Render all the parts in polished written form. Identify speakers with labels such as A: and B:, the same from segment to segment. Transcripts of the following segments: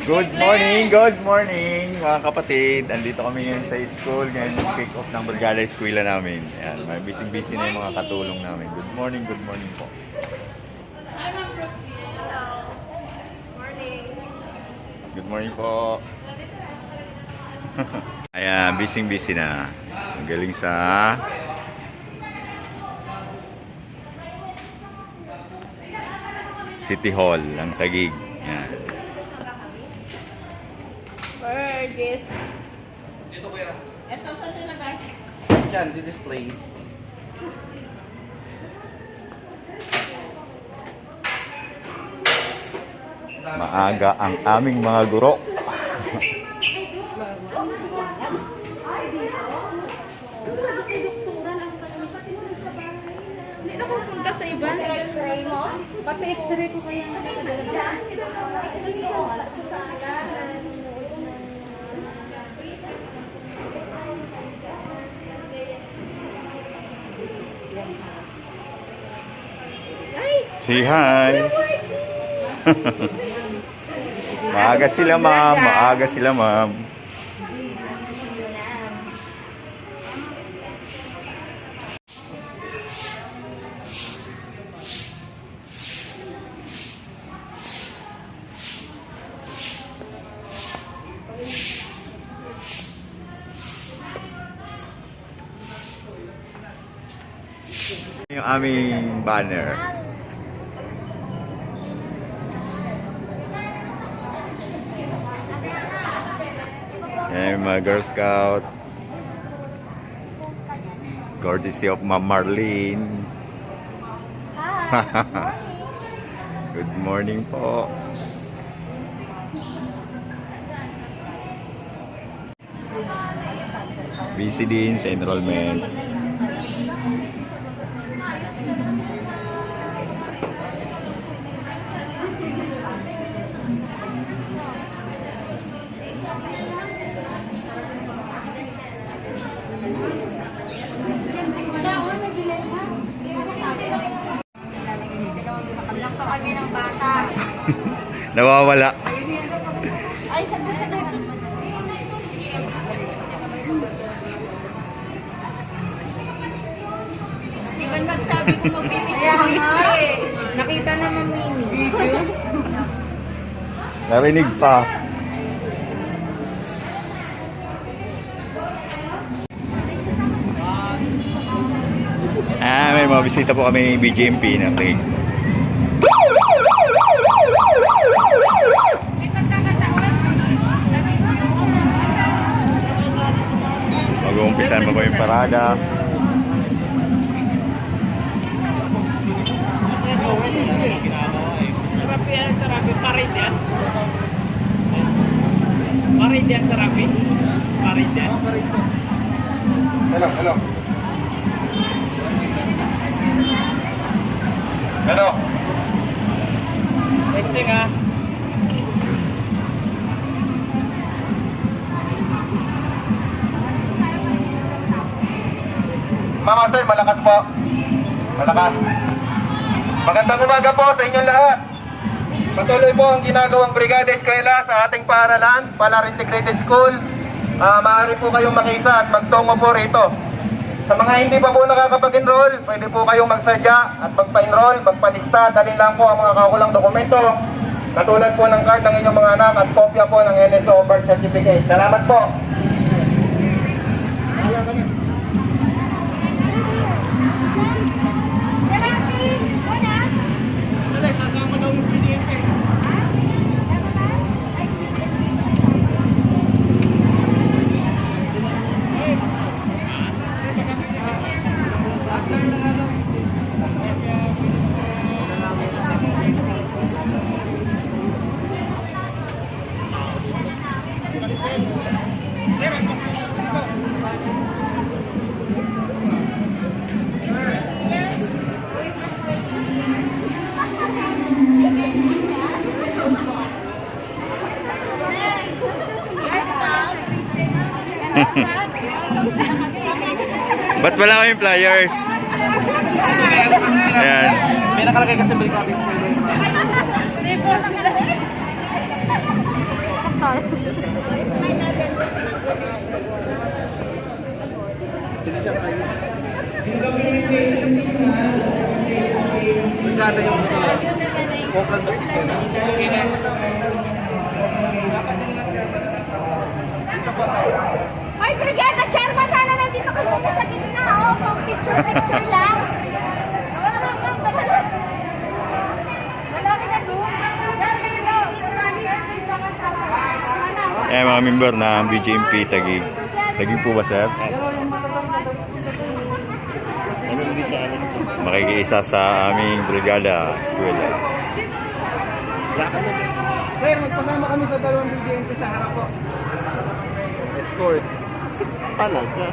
A: Good morning mga kapatid. Andito kami ngayon sa school. Ngayon yung kick-off ng Brigada Eskwela namin. Ayan, may busy-busy na yung mga katulong namin. Good morning po. Good morning po. Ayan, busy na. Ang galing sa City Hall, ang Taguig. Ayan.
B: Burgess.
C: Dito kuya.
B: Ito, saan ito lagay?
C: Yan, di-display.
A: Maaga ang aming mga guro.
B: Hindi na pupunta sa iba. X-ray mo? Pati X-ray ko kaya.
A: Say hi. Maaga sila, ma'am. Yung aming banner. Ayan, mga Girl Scout. Courtesy of Ma'am Marlene. Good morning po. Busy din sa enrollment. Nawawala.
B: Ay, saglit. Di ba magsabi ko magbibigay? Kaya nga. Nakita naman mini. Video?
A: Narinig pa. May mga bisita po kami BGMP ng Ring. Mag-uumpisan pa po yung parada.
D: Sarapi. Parid yan. Parid yan, sarapi. Parid yan.
C: Hello.
D: Testing ha.
C: Mama sir, malakas po. Malakas. Magandang umaga po sa inyong lahat. Patuloy po ang ginagawang Brigada Eskwela sa ating paaralan, Palar Integrated School. Maaari po kayong makiisa at magtungo po rito. Sa mga hindi pa po nakakapag-enroll, pwede po kayong magsadya at magpa-enroll, magpalista. Dalhin lang po ang mga kakulang dokumento. Katulad po ng card ng inyong mga anak at kopya po ng NSO birth certificate. Salamat po.
A: Ba't wala kaming flyers? Ayan.
C: May nakalagay kasi Brigada Eskwela.
B: Ay, Brigada Chairman, sana nandito ka muna sa gitna, oh. Pang picture-picture lang. Wala naman, ma'am. Lalaki na doon.
A: Eh, mga member ng BJMP Taguig. Taguig po ba, sir? Makikiisa sa aming brigada, eskwela.
C: Sir, magpasama kami sa dalawang BJMP sa harap po. Escort. Talaga.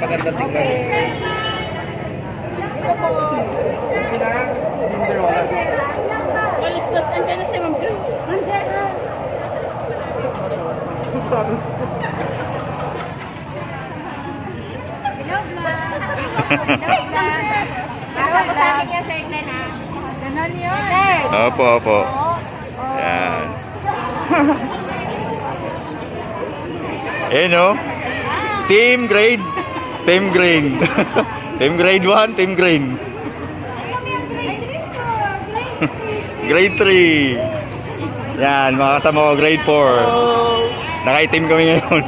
C: Magandang tingnan.
B: Walistos, andyan na si Ma'am Jo. Andyan na. Hello, vlog. Hello, vlog. Basta mo sa akin yan, Sir Glenn, ha? Ganon yun.
A: Opo, opo. Yan. Eh, no? Team grade. Team green. Team grade 1, team green. Grade 3. Yan, mga kasama ko grade 4. Naka-team kami ngayon.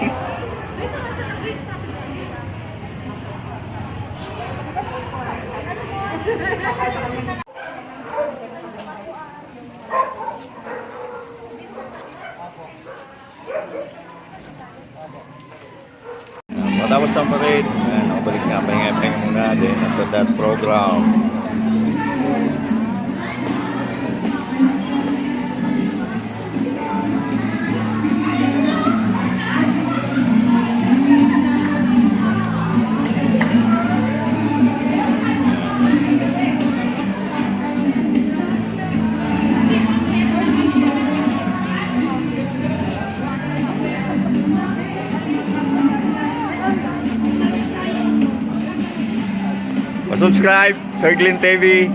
A: Matapos ang parade, nakabalik nga, pahinga-pahinga muna din after that program. Subscribe, Sir Glenn TV.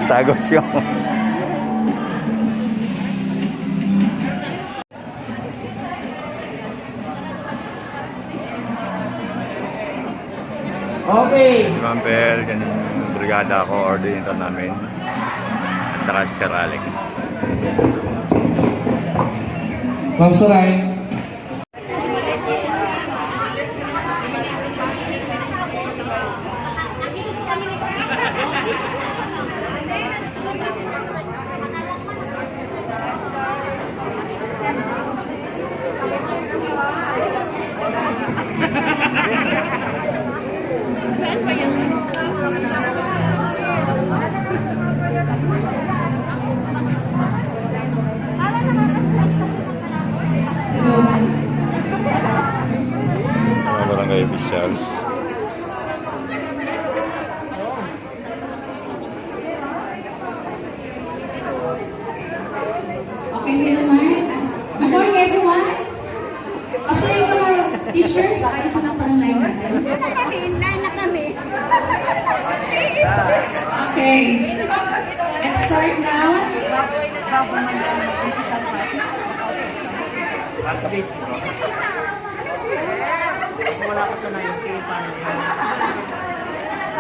A: Tagos yun.
C: Okay.
A: Si Ma'am Pel, ganun brigada ako, ordinator namin. At saka si Sir Alex.
E: Ma'am Saray.
A: Mga barangay officials.
F: Okay, everyone. Good morning, everyone. So, yung mga teachers, isa na parang line natin. Okay. Let's start now.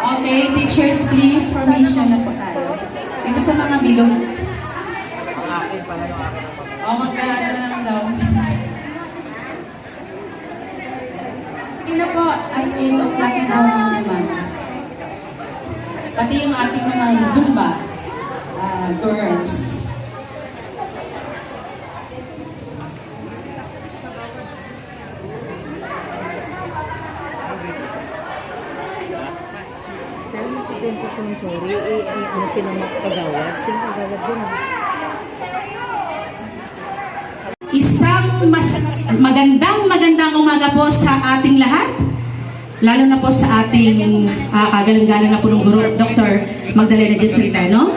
F: Okay, teachers, please, formation na po tayo. Dito sa mga bilog. O, magkahano na lang daw. Sige na po, at 8 o'clock na naman. Pati yung ating mga Zumba girls.
G: Sir, nasabihin ko siya ng sorry. Ano silang magkagawad? Sino kagawad dun?
F: Isang mas magandang umaga po sa ating lahat. Lalo na po sa ating kagaling-galing na po ng guro, Dr. Magdalena de Centeno.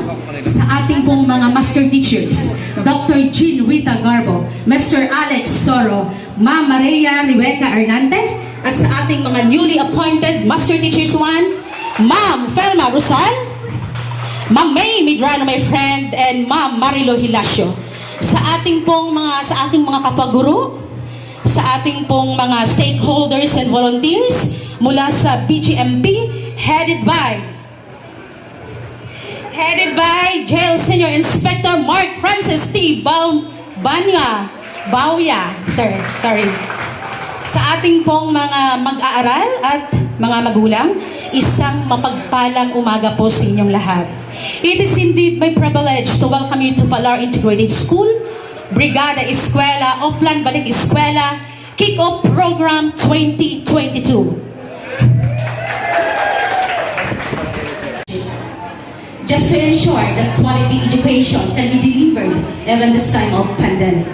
F: Sa ating pong mga master teachers, Dr. Jean Rita Garbo, Mr. Alex Soro, Ma'am Maria Rebecca Hernante, at sa ating mga newly appointed master teachers 1, Ma'am Felma Rosal, Ma'am May Midrano, my friend, and Ma'am Marilo Hilasio. Sa ating mga kapaguro, sa ating pong mga stakeholders and volunteers mula sa BGMP, headed by Jail Senior Inspector Mark Francis T. Bauya, sorry. Sa ating pong mga mag-aaral at mga magulang, isang mapagpalang umaga po sa inyong lahat. It is indeed my privilege to welcome you to Palar Integrated School, Brigada Eskwela, Oplan Balik Eskwela, Kick-Off Program 2022. Just to ensure that quality education can be delivered even this time of pandemic.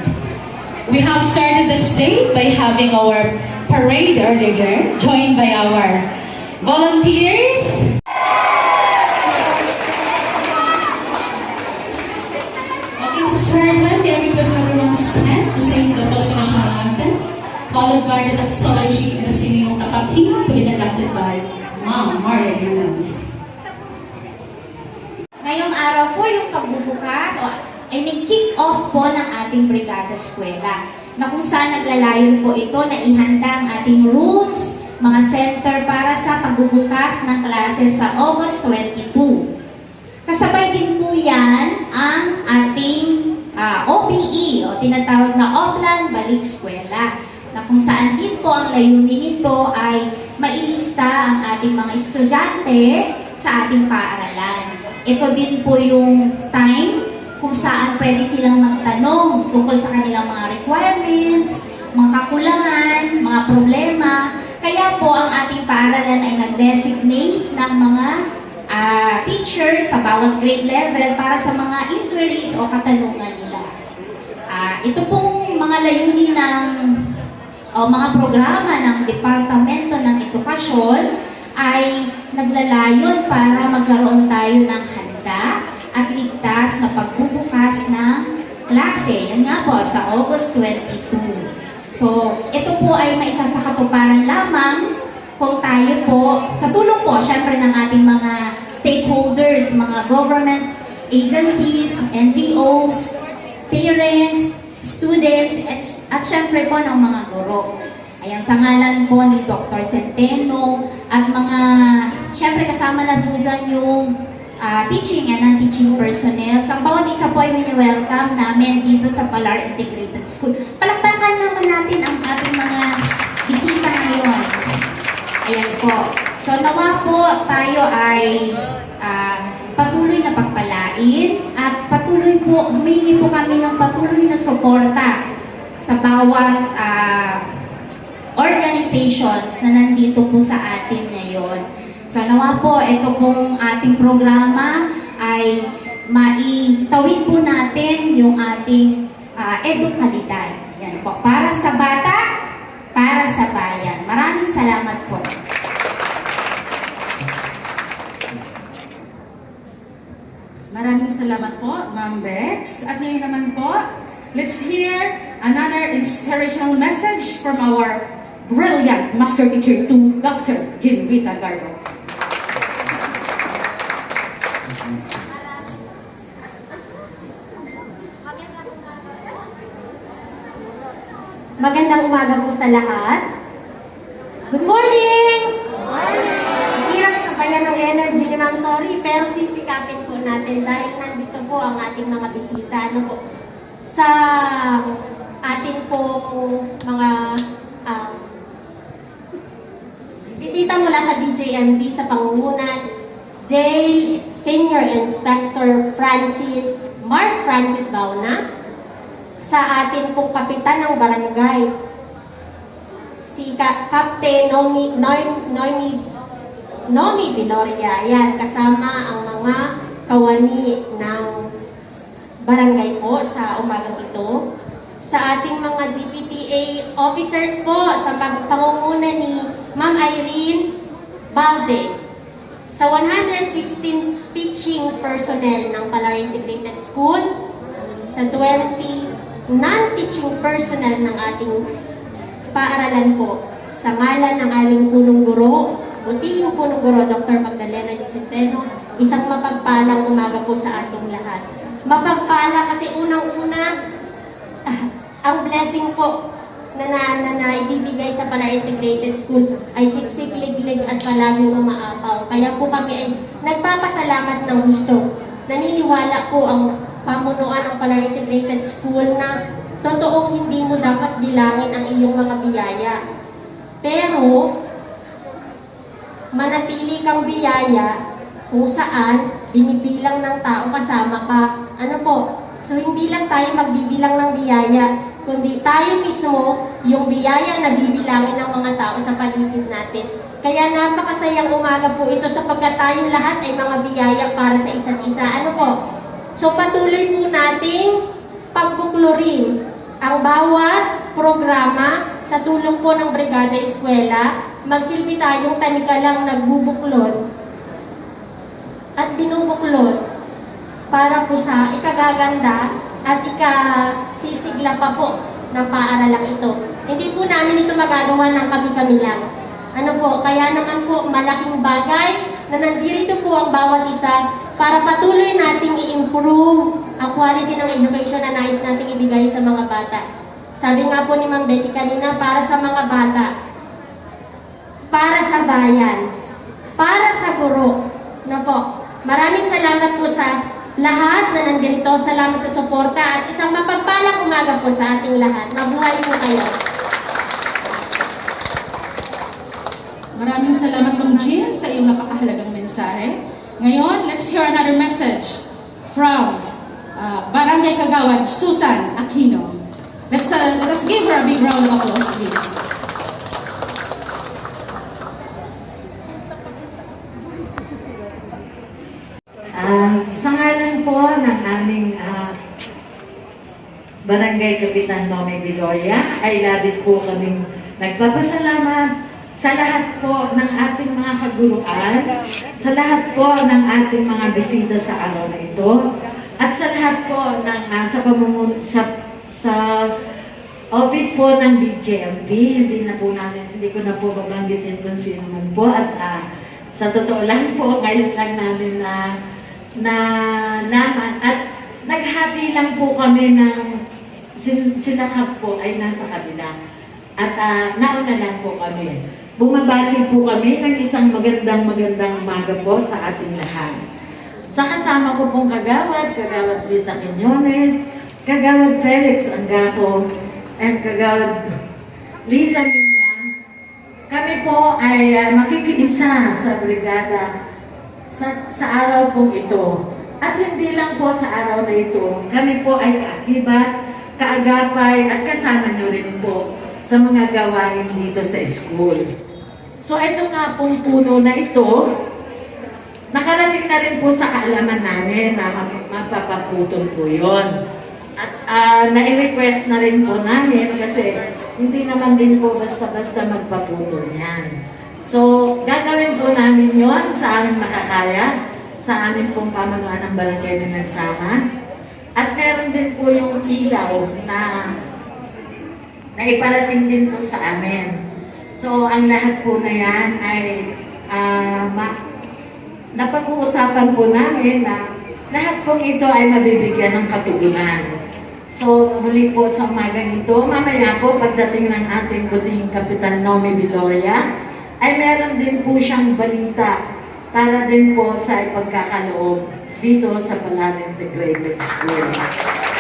F: We have started this day by having our parade earlier, joined by our volunteers. Okay, to start with, may I request everyone to stand to sing the Philippine National Anthem, followed by the doxology and the singing of Tapat Hymn to be conducted by Ma'am Maria Hernandez.
B: Ngayong araw po yung pagbubukas, kick-off po ng ating Brigada Eskwela, na kung saan naglalayon po ito na ihanda ang ating rooms, mga center para sa pagbubukas ng klase sa August 22. Kasabay din po yan ang ating OBE, o tinatawag na Oplan Balik Eskwela, na kung saan din po ang layunin nito ay mailista ang ating mga estudyante sa ating paaralan. Ito din po yung time kung saan pwede silang magtanong tungkol sa kanilang mga requirements, mga kakulangan, mga problema. Kaya po ang ating paaralan ay nag-designate ng mga teachers sa bawat grade level para sa mga inquiries o katanungan nila. Ito pong mga layunin ng mga programa ng Departamento ng Edukasyon ay naglalayon para magkaroon tayo ng handa at ligtas na pagbubukas ng klase. Yan nga po, sa August 22. So, ito po ay maisa sa katuparan lamang kung tayo po, sa tulong po, syempre ng ating mga stakeholders, mga government agencies, NGOs, parents, students, at syempre po ng mga guro. Ayan, sa ngalan po ni Dr. Centeno at mga, syempre kasama na po dyan yung teaching and non-teaching personnel. Sa bawat isa po ay mini-welcome namin dito sa Palar Integrated School. Palakpakan naman natin ang ating mga bisita ngayon. Ayan po. So nawa po tayo ay patuloy na pagpalain at patuloy po, humingi po kami ng patuloy na suporta sa bawat organizations na nandito po sa atin ngayon. So nawa po, ito pong ating programa ay maitawid po natin yung ating edukalidad. Yan po, para sa bata, para sa bayan. Maraming salamat po.
F: Maraming salamat po, Ma'am Bex. At ngayon naman po, let's hear another inspirational message from our brilliant Master Teacher 2, Dr. Jean Rita Garbo.
H: Magandang umaga po sa lahat. Good morning! Ang hirap sabayan ng energy ni Ma'am Sorry, pero sisikapin po natin dahil nandito po ang ating mga bisita. Ano po? Sa ating pong mga bisita mula sa BJMP sa pangungunan, Jail Senior Inspector Mark Francis Bauna, sa ating pong kapitan ng barangay, si Captain Nomi Viloria. Yan, kasama ang mga kawani ng barangay po sa umagang ito. sa ating mga GPTA officers po sa pangunguna ni Ma'am Irene Balde, sa 116 teaching personnel ng Palar Integrated School, sa 20 non-teaching personnel ng ating paaralan po, sa ngalan ng aming punong guro, butihing punong guro, Dr. Magdalena G. Centeno, isang mapagpalang umaga po sa ating lahat. Mapagpala kasi unang-una, ang blessing po na ibibigay sa Palar Integrated School ay siksik, liglig at palaging umaapaw. Kaya po kami ay nagpapasalamat ng gusto. Naniniwala po ang pamunuan ng Palar Integrated School na totoong hindi mo dapat bilangin ang iyong mga biyaya. Pero, manatili kang biyaya kung saan binibilang ng tao kasama ka. Ano po? So, hindi lang tayo magbibilang ng biyaya, kundi tayo mismo yung biyaya na bibilangin ng mga tao sa paligid natin. Kaya napakasayang umaga po ito sapagkat tayo lahat ay mga biyaya para sa isa't isa. Ano po? So, patuloy po nating pagbuklurin ang bawat programa sa tulong po ng Brigada Eskwela. Magsilbi tayong tanikalang nagbubuklod at binubuklod para po sa ikagaganda at ikasisigla pa po ng paaralang ito. Hindi po namin ito magagawa ng kami-kami lang. Ano po, kaya naman po malaking bagay na nandito po ang bawat isa para patuloy nating i-improve ang quality ng education na nais nating ibigay sa mga bata. Sabi nga po ni Ma'am Becky kanina, para sa mga bata, para sa bayan, para sa guro. Na po, maraming salamat po sa lahat na nandito. Salamat sa suporta at isang mapagpalang umaga po sa ating lahat. Mabuhay po kayo.
F: Maraming salamat Ma'am Jean sa iyong napakahalagang mensahe. Ngayon, let's hear another message from Barangay Kagawad, Susan Aquino. Let us give her a big round of applause, please.
I: Sa ngalan po ng aming Barangay Kapitan Nomi Viloria, ay labis po kaming nagpapasalamat sa lahat po ng ating mga kaguruan, sa lahat po ng ating mga bisita sa araw na ito, at sa lahat po ng sa office po ng BJMP. Hindi ko na po babanggitin kung sino man po, at sa totoo lang po, ngayon lang namin na naman at naghati lang po kami ng sila po ay nasa kabila at nauna lang po kami. Bumabati po kami ng isang magandang umaga po sa ating lahat. Sa kasama ko pong Kagawad Rita Quiñones, Kagawad Felix Angaco, and Kagawad Lisa Minya, kami po ay makikiisa sa brigada sa araw pong ito. At hindi lang po sa araw na ito, kami po ay kaakibat, kaagapay at kasama nyo rin po sa mga gawain dito sa school. So ito nga pong puno na ito, nakarating na rin po sa kaalaman namin na mapapaputol po yun. At nai-request na rin po namin kasi hindi naman din po basta-basta magpaputol yan. So, gagawin po namin yon sa aming makakaya, sa aming pong pamanuan ng barangay na nagsama. At meron din po yung ilaw na iparating din po sa amin. So, ang lahat po na yan ay napag-uusapan po namin na lahat po ito ay mabibigyan ng katugunan. So, muli po sa umagang ito, mamaya po pagdating ng ating butihing Kapitan Nomi Viloria, ay meron din po siyang balita para din po sa ipagkakaloob dito sa Palar Integrated School.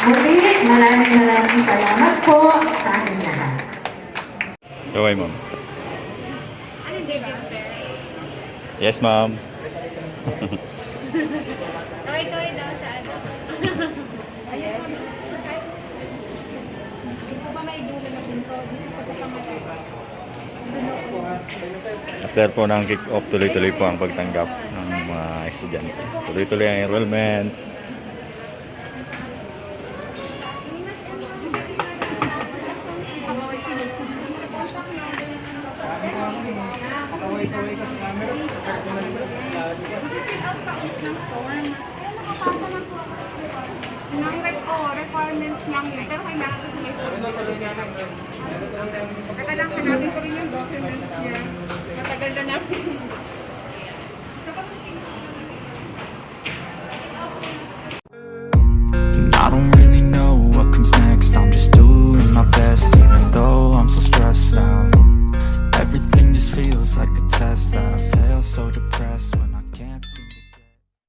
I: Muli, maraming salamat po sa ating lahat.
A: Kaway, ma'am. Yes, ma'am.
H: Toy daw sa ano.
A: After po ng kick-off, tuloy-tuloy po ang pagtanggap ng mga estudyante. Tuloy-tuloy ang enrollment.
J: requirements lang yun. Pero kailangan ko may Kailangan hanapin ko rin yung documents niya. Matagal na natin.